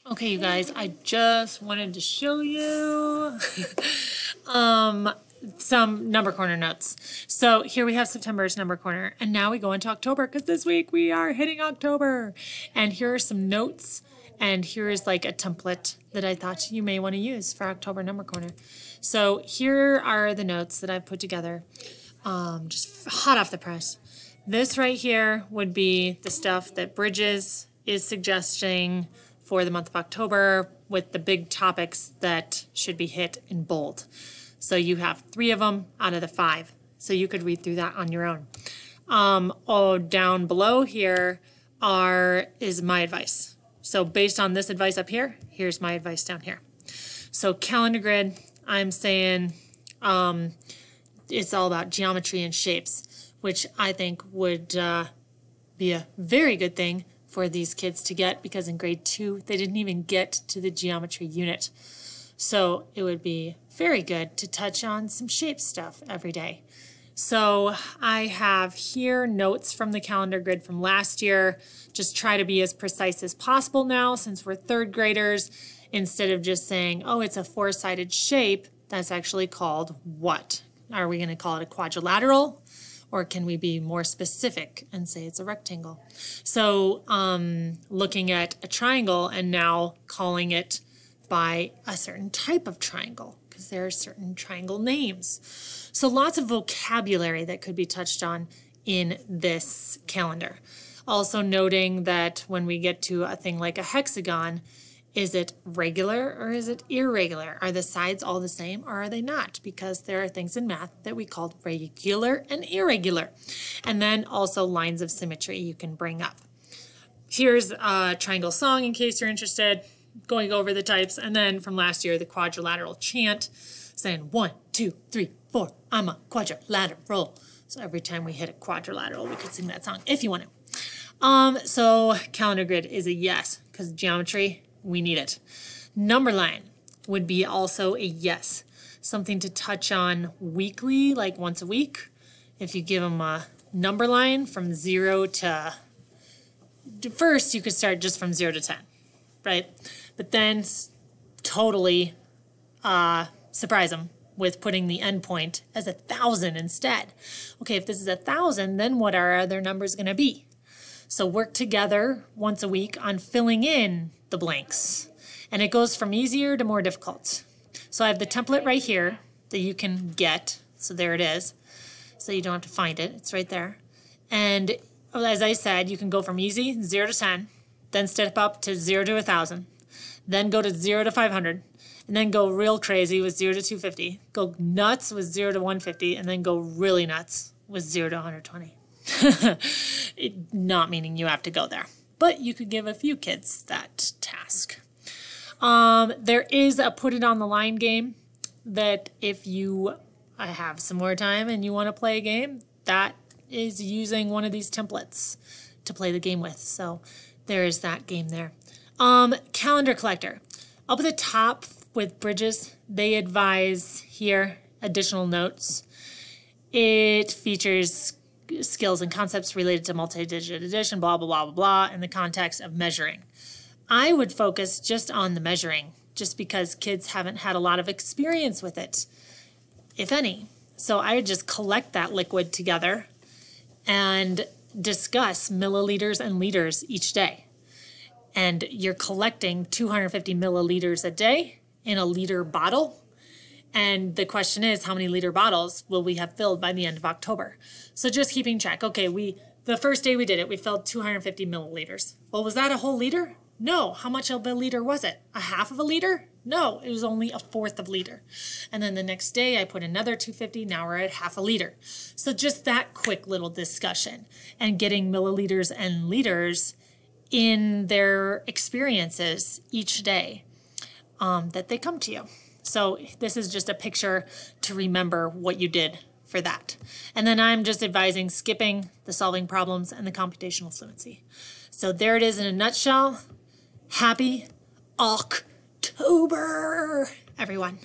Okay, you guys, I just wanted to show you some number corner notes. So here we have September's number corner, and now we go into October because this week we are hitting October. And here are some notes, and here is like a template that I thought you may want to use for October number corner. So here are the notes that I've put together, just hot off the press. This right here would be the stuff that Bridges is suggesting for the month of October with the big topics that should be hit in bold. So you have 3 of them out of the 5. So you could read through that on your own. Down below here is my advice. So based on this advice up here, here's my advice down here. So calendar grid, I'm saying it's all about geometry and shapes, which I think would be a very good thing for these kids to get, because in grade 2 they didn't even get to the geometry unit. So it would be very good to touch on some shape stuff every day. So I have here notes from the calendar grid from last year. Just try to be as precise as possible now since we're 3rd graders. Instead of just saying, oh, it's a 4-sided shape, that's actually called what? Are we going to call it a quadrilateral? Or can we be more specific and say it's a rectangle? So looking at a triangle and now calling it by a certain type of triangle, because there are certain triangle names. So lots of vocabulary that could be touched on in this calendar. Also noting that when we get to a thing like a hexagon, is it regular or is it irregular? Are the sides all the same or are they not? Because there are things in math that we call regular and irregular. And then also lines of symmetry you can bring up. Here's a triangle song in case you're interested, going over the types. And then from last year, the quadrilateral chant, saying 1, 2, 3, 4, I'm a quadrilateral. So every time we hit a quadrilateral, we could sing that song if you want to. So calendar grid is a yes, because geometry, we need it. Number line would be also a yes. Something to touch on weekly, like once a week. If you give them a number line from 0 to, first you could start just from 0 to 10, right? But then totally surprise them with putting the endpoint as 1,000 instead. Okay, if this is 1,000, then what are our other numbers going to be? So work together once a week on filling in the blanks. And it goes from easier to more difficult. So I have the template right here that you can get. So there it is. So you don't have to find it. It's right there. And as I said, you can go from easy, 0 to 10, then step up to 0 to 1,000, then go to 0 to 500, and then go real crazy with 0 to 250, go nuts with 0 to 150, and then go really nuts with 0 to 120. Not meaning you have to go there, but you could give a few kids that task. There is a put it on the line game that if you have some more time and you want to play a game, that is using one of these templates to play the game with. So there is that game there. Calendar collector. Up at the top with Bridges, they advise here additional notes. It features skills and concepts related to multi-digit addition, blah, blah, blah, blah, blah, in the context of measuring. I would focus just on the measuring, just because kids haven't had a lot of experience with it, if any. So I would just collect that liquid together and discuss milliliters and liters each day. And you're collecting 250 milliliters a day in a liter bottle. And the question is, how many liter bottles will we have filled by the end of October? So just keeping track. Okay, the first day we did it, we filled 250 milliliters. Well, was that a whole liter? No. How much of a liter was it? A half of a liter? No, it was only a 1/4 of a liter. And then the next day I put another 250. Now we're at half a liter. So just that quick little discussion and getting milliliters and liters in their experiences each day that they come to you. So this is just a picture to remember what you did for that. And then I'm just advising skipping the solving problems and the computational fluency. So there it is in a nutshell. Happy October, everyone.